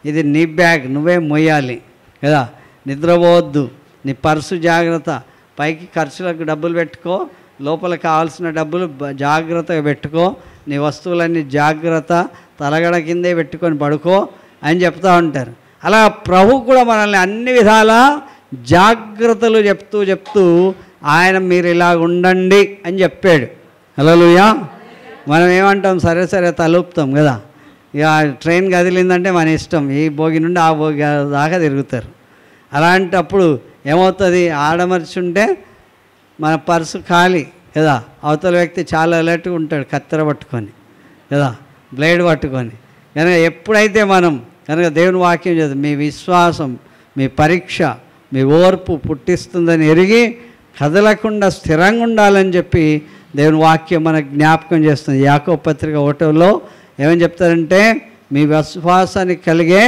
ఇది నీ బ్యాగ్, నువ్వే మొయ్యాలి కదా, నిద్రపోవద్దు, నీ పర్సు జాగ్రత్త, పైకి ఖర్చులకు డబ్బులు పెట్టుకో, లోపల కావాల్సిన డబ్బులు జాగ్రత్తగా పెట్టుకో, నీ వస్తువులన్నీ జాగ్రత్త, తలగడ కిందే పెట్టుకొని పడుకో అని చెప్తూ ఉంటారు. అలా ప్రభు కూడా మనల్ని అన్ని విధాల జాగ్రత్తలు చెప్తూ ఆయన మీరు ఇలా ఉండండి అని చెప్పాడు. హల్లెలూయా. మనం ఏమంటాం? సరే తలుపుతాం కదా. ఇక ట్రైన్ కదిలిందంటే మన ఇష్టం, ఈ భోగి నుండి ఆ భోగి దాకా తిరుగుతారు. అలాంటప్పుడు ఏమవుతుంది? ఆడమర్చుంటే మన పర్సు ఖాళీ కదా, అవతల వ్యక్తి చాలా అలర్ట్గా ఉంటాడు, కత్తెర పట్టుకొని కదా, బ్లేడ్ పట్టుకొని. కనుక ఎప్పుడైతే మనం కనుక దేవుని వాక్యం చేద్దాం, మీ విశ్వాసం, మీ పరీక్ష, మీ ఓర్పు పుట్టిస్తుందని ఎరిగి కదలకుండా స్థిరంగా ఉండాలని చెప్పి దేవుని వాక్యం మనకు జ్ఞాపకం చేస్తుంది. యాకోబు పత్రిక 1లో ఏమని చెప్తారంటే, మీ విశ్వాసానికి కలిగే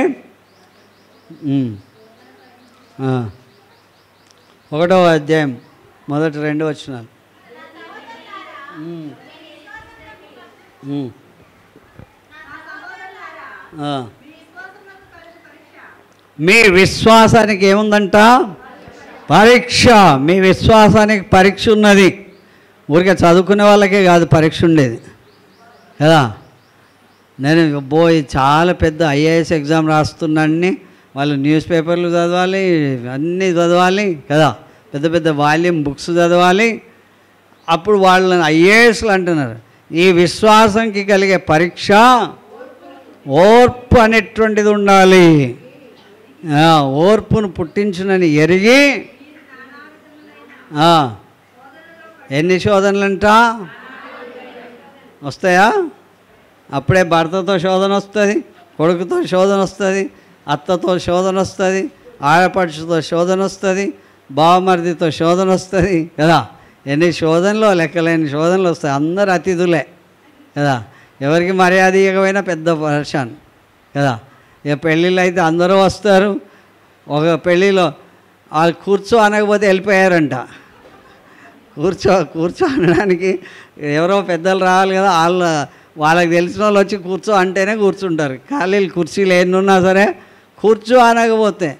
1వ అధ్యాయం మొదటి 2 వచనాలు. మీ విశ్వాసానికి ఏముందంట? పరీక్ష. మీ విశ్వాసానికి పరీక్ష ఉన్నది. ఊరికే చదువుకునే వాళ్ళకే కాదు పరీక్ష ఉండేది కదా. నేను చాలా పెద్ద ఐఏఎస్ ఎగ్జామ్ రాస్తున్నాన్ని వాళ్ళు న్యూస్ పేపర్లు చదవాలి, అన్నీ చదవాలి కదా, పెద్ద పెద్ద వాల్యూమ్ బుక్స్ చదవాలి. అప్పుడు వాళ్ళని ఐఏఎస్లు అంటున్నారు. ఈ విశ్వాసంకి కలిగే పరీక్ష ఓర్పు అనేటువంటిది ఉండాలి. ఓర్పును పుట్టించునని ఎరిగి ఎన్ని శోధనలంట వస్తాయా? అప్పుడే భర్తతో శోధన వస్తుంది, కొడుకుతో శోధన వస్తుంది, అత్తతో శోధన వస్తుంది, ఆడపడుచుతో శోధన వస్తుంది, బావమరిదితో శోధన వస్తుంది కదా. ఎన్ని శోధనలు, లెక్కలేని శోధనలు వస్తాయి. అందరు అతిథులే కదా, ఎవరికి మర్యాద ఇవ్వకపోయినా పెద్ద పరేషాన్ కదా. ఇక పెళ్ళిళ్ళు అయితే అందరూ వస్తారు. ఒక పెళ్ళిలో వాళ్ళు కూర్చో అనకపోతే వెళ్ళిపోయారంట. కూర్చో అనడానికి ఎవరో పెద్దలు రావాలి కదా, వాళ్ళకి తెలిసిన వాళ్ళు వచ్చి కూర్చో అంటేనే కూర్చుంటారు. ఖాళీలు కుర్చీలు ఎన్నున్నా సరే కూర్చో అనకపోతే,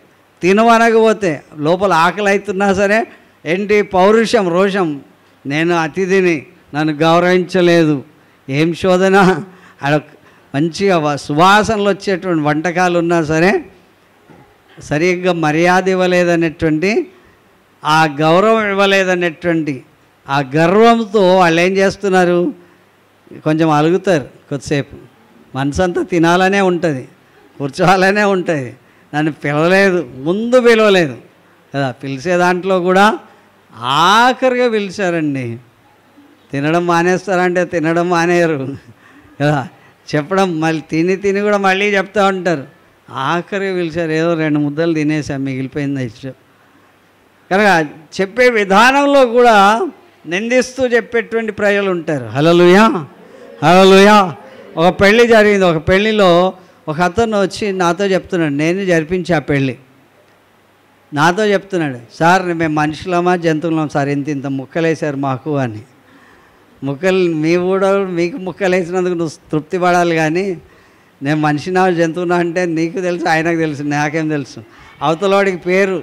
తినవనకపోతే, లోపల ఆకలి అవుతున్నా సరే ఏంటి పౌరుషం, రోషం, నేను అతిథిని, నన్ను గౌరవించలేదు. ఏం శోధన? ఆడ మంచిగా సువాసనలు వచ్చేటువంటి వంటకాలు ఉన్నా సరే సరిగ్గా మర్యాద ఇవ్వలేదనేటువంటి, ఆ గౌరవం ఇవ్వలేదనేటువంటి ఆ గర్వంతో వాళ్ళు ఏం చేస్తున్నారు? కొంచెం అలుగుతారు కొద్దిసేపు. మనసంతా తినాలనే ఉంటుంది, కూర్చోవాలనే ఉంటుంది. నన్ను పిలవలేదు, ముందు పిలవలేదు కదా. పిలిచే దాంట్లో కూడా ఆఖరిగా పిలిచారండి. తినడం మానేస్తారంటే తినడం మానేయరు కదా. చెప్పడం మళ్ళీ తిని కూడా మళ్ళీ చెప్తూ ఉంటారు. ఆఖరిగా పిలిచారు, ఏదో 2 ముద్దలు తినేసాం, మిగిలిపోయింది ఇష్టం. కనుక చెప్పే విధానంలో కూడా నిందిస్తూ చెప్పేటువంటి ప్రజలు ఉంటారు. హల్లెలూయా, హల్లెలూయా. ఒక పెళ్ళి జరిగింది. ఒక పెళ్ళిలో ఒక అతను వచ్చి నాతో చెప్తున్నాడు, నేను జరిపించి ఆ పెళ్ళి. నాతో చెప్తున్నాడు, సార్ మేము మనుషులమా జంతువులమా సార్, ఇంత ముక్కలేసారు మాకు అని. ముక్కలు మీకు ముక్కలు వేసినందుకు నువ్వు తృప్తి పడాలి, కానీ నేను మనిషినా జంతువునా అంటే నీకు తెలుసు, ఆయనకు తెలుసు, నాకేం తెలుసు. అవతలవాడికి పేరు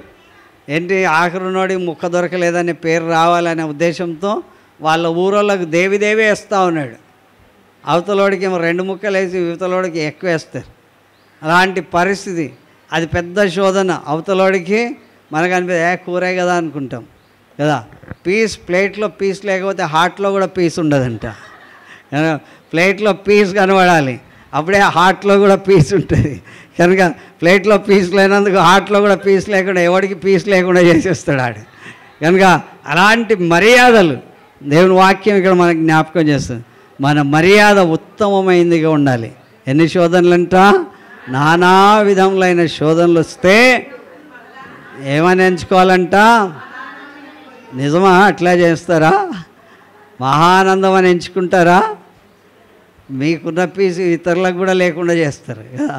ఏంటి, ఆఖరునోడికి ముక్క దొరకలేదనే పేరు రావాలనే ఉద్దేశంతో వాళ్ళ ఊరోళ్ళకు దేవి వేస్తూ ఉన్నాడు. అవతలవాడికి ఏమో 2 ముక్కలు వేసి యువతలోడికి ఎక్కువ వేస్తారు. అలాంటి పరిస్థితి. అది పెద్ద శోధన. అవతలవాడికి మనకు అనిపిస్తే కూరే కదా అనుకుంటాం కదా. ప్లేట్లో పీస్ లేకపోతే హార్ట్లో కూడా పీస్ ఉండదంట. ప్లేట్లో పీస్ కనబడాలి, అప్పుడే హార్ట్లో కూడా పీస్ ఉంటుంది. కనుక ప్లేట్లో పీస్ లేనందుకు హార్ట్లో కూడా పీస్ లేకుండా ఎవరికి పీస్ లేకుండా చేసేస్తాడు ఆడు. కనుక అలాంటి మర్యాదలు దేవుని వాక్యం ఇక్కడ మనకు జ్ఞాపకం చేస్తుంది. మన మర్యాద ఉత్తమమైనదిగా ఉండాలి. ఎన్ని శోధనలంట? నానా విధములైన శోధనలు వస్తే ఏమని ఎంచుకోవాలంట? నిజమా? అట్లా చేస్తారా? మహానందం అని ఎంచుకుంటారా? మీకున్న పీసు ఇతరులకు కూడా లేకుండా చేస్తారు కదా.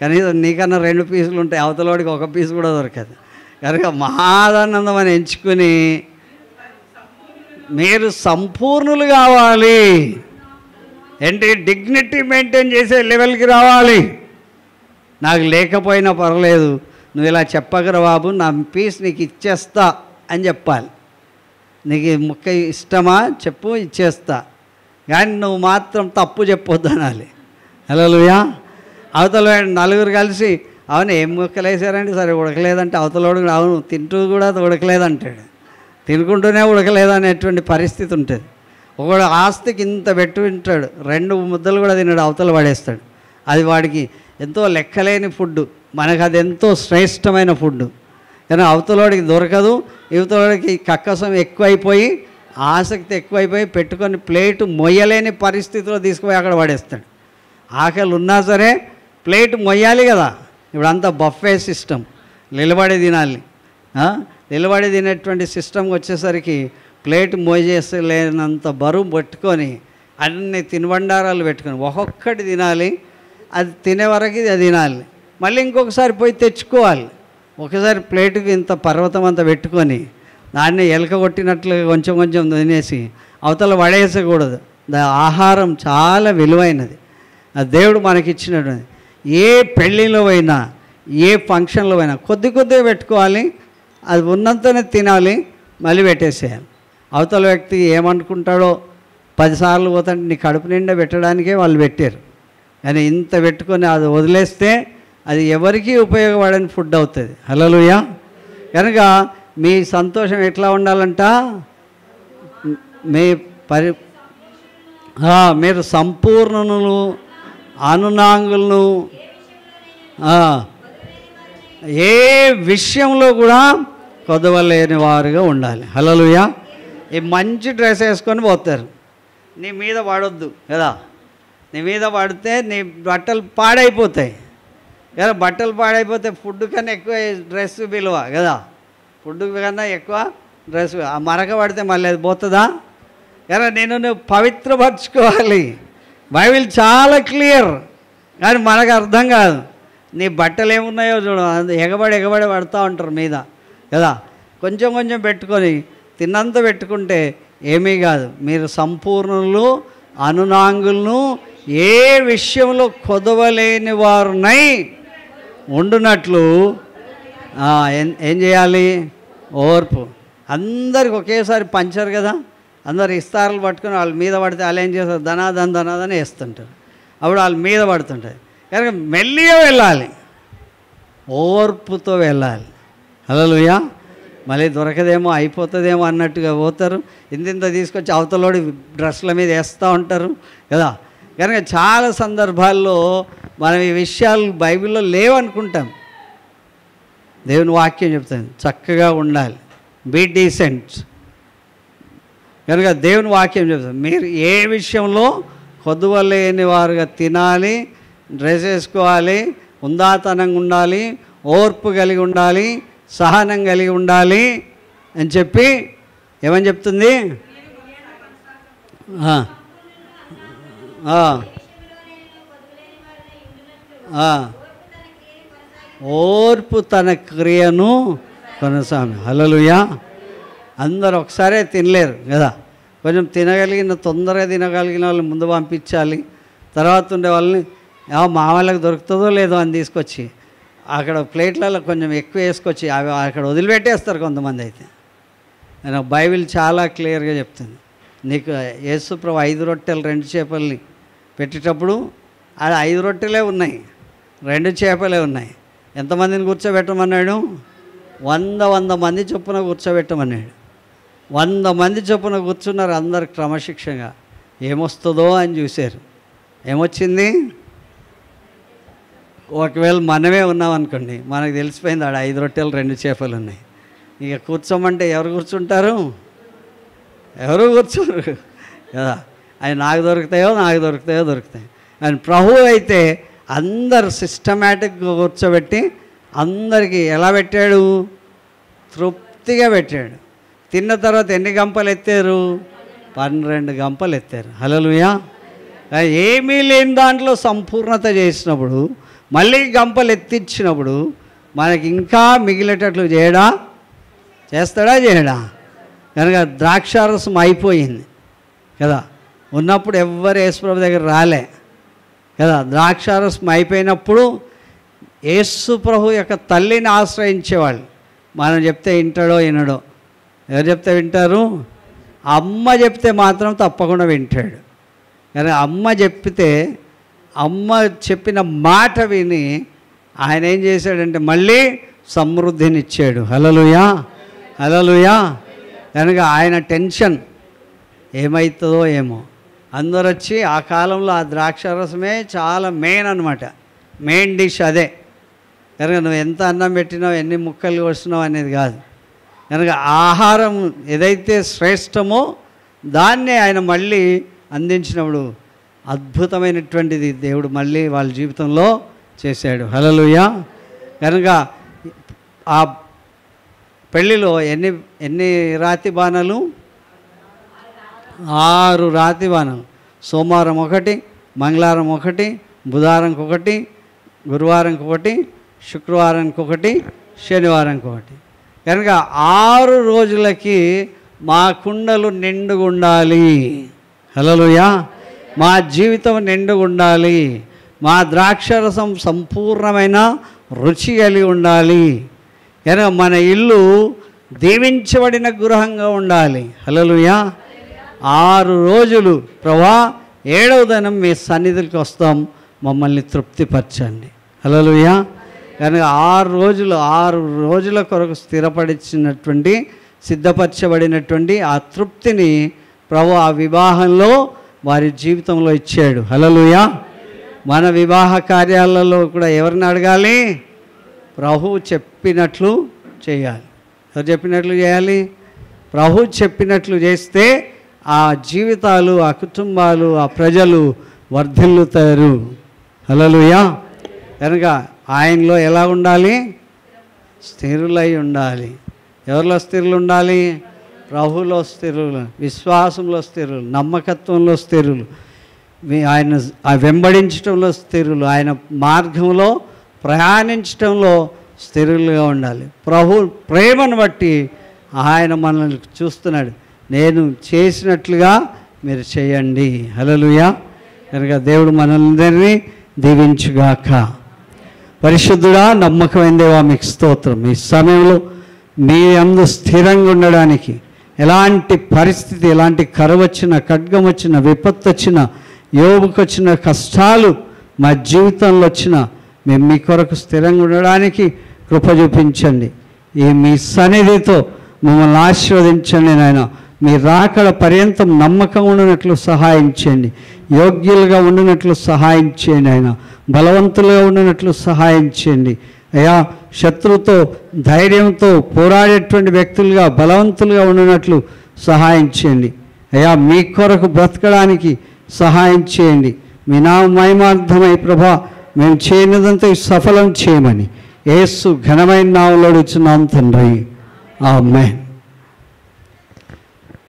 కనీసం నీకన్నా 2 పీసులు ఉంటాయి, అవతలవాడికి 1 పీసు కూడా దొరకదు. కనుక మహానందం అని ఎంచుకుని మీరు సంపూర్ణులు కావాలి. ఏంటి? డిగ్నిటీ మెయింటైన్ చేసే లెవెల్కి రావాలి. నాకు లేకపోయినా పర్లేదు, నువ్వు ఇలా చెప్పగరా బాబు, నా పీస్ నీకు ఇచ్చేస్తా అని చెప్పాలి. నీకు ముక్క ఇష్టమా చెప్పు, ఇచ్చేస్తా, కానీ నువ్వు మాత్రం తప్పు చెప్పొద్దు అనాలి. హల్లెలూయా. అవతల 4 కలిసి అవును ఏం ముక్కలు వేసారండి, సరే ఉడకలేదంటే అవతలోడు అవును తింటూ కూడా ఉడకలేదంటాడు, తినుకుంటూనే ఉడకలేదనేటువంటి పరిస్థితి ఉంటుంది. ఒకడు ఆస్తికి ఇంత పెట్టి ఉంటాడు, 2 ముద్దలు కూడా తిన్నాడు, అవతల పడేస్తాడు. అది వాడికి ఎంతో లెక్కలేని ఫుడ్, మనకు అది ఎంతో శ్రేష్టమైన ఫుడ్. కానీ అవతలవాడికి దొరకదు, యువతలవాడికి కక్కసం ఎక్కువైపోయి ఆసక్తి ఎక్కువైపోయి పెట్టుకొని ప్లేటు మొయ్యలేని పరిస్థితిలో తీసుకుపోయి అక్కడ పడేస్తాడు. ఆకలి ఉన్నా సరే ప్లేట్ మొయ్యాలి కదా. ఇప్పుడు అంతా బఫే సిస్టమ్, నిలబడి తినాలి. నిలబడి తినేటువంటి సిస్టమ్కి వచ్చేసరికి ప్లేట్ మోయేసలేనంత బరువు పట్టుకొని అన్ని తినుబండారాలు పెట్టుకొని ఒక్కొక్కటి తినాలి. అది తినే వరకు అది తినాలి, మళ్ళీ ఇంకొకసారి పోయి తెచ్చుకోవాలి. ఒకసారి ప్లేటుకి ఇంత పర్వతం అంతా పెట్టుకొని దాన్ని ఎలక కొట్టినట్లుగా కొంచెం కొంచెం తినేసి అవతల పడేసకూడదు. ఆహారం చాలా విలువైనది, అది దేవుడు మనకిచ్చినటువంటి. ఏ పెళ్ళిలో అయినా ఏ ఫంక్షన్లో అయినా కొద్ది కొద్దిగా పెట్టుకోవాలి, అది ఉన్నంతనే తినాలి, మళ్ళీ పెట్టేసేయాలి. అవతల వ్యక్తి ఏమనుకుంటాడో 10 సార్లు పోతుంటే నీ కడుపు నిండా పెట్టడానికే వాళ్ళు పెట్టారు, కానీ ఇంత పెట్టుకొని అది వదిలేస్తే అది ఎవరికీ ఉపయోగపడని ఫుడ్ అవుతుంది. హల్లెలూయా. కనుక మీ సంతోషం ఎట్లా ఉండాలంట? మీరు సంపూర్ణులు, అనునాంగులను, ఏ విషయంలో కూడా కొదవలేని వారుగా ఉండాలి. హల్లెలూయా. ఈ మంచి డ్రెస్ వేసుకొని పోతారు, నీ మీద పడొద్దు కదా. నీ మీద పడితే నీ బట్టలు పాడైపోతాయి కదా. బట్టలు పాడైపోతే ఫుడ్ కన్నా ఎక్కువ డ్రెస్ విలువ కదా. ఫుడ్ కన్నా ఎక్కువ డ్రెస్. ఆ మరక పడితే మళ్ళీ అది పోతుందా కదా. నువ్వు పవిత్రపరచుకోవాలి. బైబిల్ చాలా క్లియర్, కానీ మనకు అర్థం కాదు. నీ బట్టలు ఏమున్నాయో చూడు, ఎగబడి పడుతూ ఉంటారు మీద కదా. కొంచెం కొంచెం పెట్టుకొని తిన్నంత పెట్టుకుంటే ఏమీ కాదు. మీరు సంపూర్ణులు, అనునాంగులను, ఏ విషయంలో కొదవలేని వారునై ఉండునట్లు ఏం చేయాలి? ఓర్పు. అందరికి ఒకేసారి పంచరు కదా. అందరు ఇస్తారులు పట్టుకొని వాళ్ళ మీద పడితే వాళ్ళు ఏం చేస్తారు? ధనాదని వేస్తుంటారు, అప్పుడు వాళ్ళ మీద పడుతుంటారు. కనుక మెల్లిగా వెళ్ళాలి, ఓర్పుతో వెళ్ళాలి. హల్లెలూయా. మళ్ళీ దొరకదేమో అయిపోతుందేమో అన్నట్టుగా పోతారు, ఇంత తీసుకొచ్చి అవతలోడి డ్రెస్ల మీద వేస్తూ ఉంటారు కదా. కనుక చాలా సందర్భాల్లో మనం ఈ విషయాలు బైబిల్లో లేవనుకుంటాం. దేవుని వాక్యం చెప్తుంది చక్కగా ఉండాలి, బీ డీసెంట్. కనుక దేవుని వాక్యం చెప్తుంది మీరు ఏ విషయంలో కొదువలేని వారుగా తినాలి, డ్రెస్ వేసుకోవాలి, ఉందాతనంగా ఉండాలి, ఓర్పు కలిగి ఉండాలి, సహనం కలిగి ఉండాలి అని చెప్పి ఏమని చెప్తుంది? ఓర్పు తన క్రియను కొనసాగి. హల్లెలూయా. అందరు ఒకసారే తినలేరు కదా. కొంచెం తొందరగా తినగలిగిన వాళ్ళని ముందు పంపించాలి. తర్వాత ఉండే వాళ్ళని మా వాళ్ళకి దొరుకుతుందో లేదో అని తీసుకొచ్చి అక్కడ ప్లేట్లలో కొంచెం ఎక్కువ వేసుకొచ్చి అవి అక్కడ వదిలిపెట్టేస్తారు కొంతమంది. అయితే నేను బైబిల్ చాలా క్లియర్గా చెప్తుంది. నీకు యేసు ప్రభు 5 రొట్టెలు 2 చేపల్ని పెట్టేటప్పుడు అది 5 రొట్టెలే ఉన్నాయి, 2 చేపలే ఉన్నాయి. ఎంతమందిని కూర్చోబెట్టమన్నాడు? 100 మంది చొప్పున కూర్చోబెట్టమన్నాడు. 100 మంది చొప్పున కూర్చున్నారు అందరు క్రమశిక్షణగా. ఏమొస్తుందో అని చూశారు. ఏమొచ్చింది? ఒకవేళ మనమే ఉన్నామనుకోండి, మనకు తెలిసిపోయింది ఆడ 5 రొట్టెలు 2 చేపలు ఉన్నాయి. ఇక కూర్చోమంటే ఎవరు కూర్చుంటారు? ఎవరు కూర్చోరు కదా. అవి నాకు దొరుకుతాయో దొరుకుతాయి. ఆయన ప్రభు అయితే అందరు సిస్టమేటిక్గా కూర్చోబెట్టి అందరికీ ఎలా పెట్టాడు? తృప్తిగా పెట్టాడు. తిన్న తర్వాత ఎన్ని గంపలు ఎత్తారు? 12 గంపలు ఎత్తారు. హల్లెలూయా. ఏమీ లేని దాంట్లో సంపూర్ణత చేసినప్పుడు, మళ్ళీ గంపలు ఎత్తిచ్చినప్పుడు మనకి ఇంకా మిగిలేటట్లు చేస్తాడా చేయడా? కనుక ద్రాక్షారసం అయిపోయింది కదా. ఉన్నప్పుడు ఎవ్వరు యేసుప్రభు దగ్గర రాలే కదా. ద్రాక్షారసం అయిపోయినప్పుడు యేసుప్రభు యొక్క తల్లిని ఆశ్రయించేవాళ్ళు. మనం చెప్తే వింటాడో వినడో? ఎవరు చెప్తే వింటారు? అమ్మ చెప్తే మాత్రం తప్పకుండా వింటాడు. కానీ అమ్మ చెప్పిన మాట విని ఆయన ఏం చేశాడంటే మళ్ళీ సమృద్ధినిచ్చాడు. హల్లెలూయా, హల్లెలూయా. కనుక ఆయన టెన్షన్ ఏమవుతుందో ఏమో. అందరూ వచ్చి ఆ కాలంలో ఆ ద్రాక్షారసమే చాలా మెయిన్ అనమాట. మెయిన్ డిష్ అదే. కనుక నువ్వు ఎంత అన్నం పెట్టినావు, ఎన్ని ముక్కలు కోసినావు అనేది కాదు. కనుక ఆహారం ఏదైతే శ్రేష్టమో దాన్నే ఆయన మళ్ళీ అందించినప్పుడు అద్భుతమైనటువంటిది దేవుడు మళ్ళీ వాళ్ళ జీవితంలో చేశాడు. హల్లెలూయా. కనుక ఆ పెళ్ళిలో ఎన్ని రాతి బాణాలు? 6 రాతి బాణాలు. సోమవారం 1, మంగళవారం 1, బుధవారంకి 1, గురువారంకి 1, శుక్రవారానికి 1, శనివారంకి 1. కనుక 6 రోజులకి మా కుండలు నిండుగా ఉండాలి. హల్లెలూయా. మా జీవితం నిండుగా ఉండాలి. మా ద్రాక్షరసం సంపూర్ణమైన రుచి కలిగి ఉండాలి. కనుక మన ఇల్లు దీవించబడిన గృహంగా ఉండాలి. హల్లెలూయా. 6 రోజులు ప్రభా 7వ దినం మీ సన్నిధికి వస్తాం, మమ్మల్ని తృప్తిపరచండి. హల్లెలూయా. కనుక 6 రోజుల కొరకు సిద్ధపరచబడినటువంటి ఆ తృప్తిని ప్రభు ఆ వివాహంలో వారి జీవితంలో ఇచ్చాడు. హల్లెలూయా. మన వివాహ కార్యాలలో కూడా ఎవరిని అడగాలి? ప్రభు చెప్పినట్లు చేయాలి. ఎవరు చెప్పినట్లు చేయాలి? ప్రభు చెప్పినట్లు చేస్తే ఆ జీవితాలు, ఆ కుటుంబాలు, ఆ ప్రజలు వర్ధిల్లుతారు. హల్లెలూయా. కనుక ఆయనలో ఎలా ఉండాలి? స్థిరులై ఉండాలి. ఎవరిలో స్థిరులు ఉండాలి? ప్రభులో స్థిరులు, విశ్వాసంలో స్థిరులు, నమ్మకత్వంలో స్థిరులు, ఆయన వెంబడించడంలో స్థిరులు, ఆయన మార్గంలో ప్రయాణించడంలో స్థిరులుగా ఉండాలి. ప్రభు ప్రేమను బట్టి ఆయన మనల్ని చూస్తున్నాడు. నేను చేసినట్లుగా మీరు చేయండి. హల్లెలూయా. కనుక దేవుడు మనల్ని దీవించుగాక. పరిశుద్ధుడా, నమ్మకమైన దేవా, మీకు స్తోత్రం. ఈ సమయంలో మీ అందు స్థిరంగా ఉండడానికి ఎలాంటి పరిస్థితి, ఎలాంటి కరువు వచ్చిన, ఖడ్గం వచ్చిన, విపత్తు వచ్చిన, యోబుకు వచ్చిన కష్టాలు మా జీవితంలో వచ్చిన మేము మీ కొరకు స్థిరంగా ఉండడానికి కృప చూపించండి. ఈ మీ సన్నిధితో మమ్మల్ని ఆశీర్వదించండి నాయన. మీ రాకడ పర్యంతం నమ్మకం ఉండినట్లు సహాయం చేయండి. యోగ్యులుగా ఉండినట్లు సహాయం చేయండి ఆయన. బలవంతులుగా ఉండినట్లు సహాయం చేయండి అయ్యా. శత్రువుతో ధైర్యంతో పోరాడేటువంటి వ్యక్తులుగా, బలవంతులుగా ఉండినట్లు సహాయం చేయండి అయ్యా. మీ కొరకు బ్రతకడానికి సహాయం చేయండి. మీ నామ మహిమార్థమై ప్రభా మేము చేయనిదంతా సఫలం చేయమని యేసు ఘనమైన నామములో అడుగుచున్నాం తండ్రి. ఆమేన్.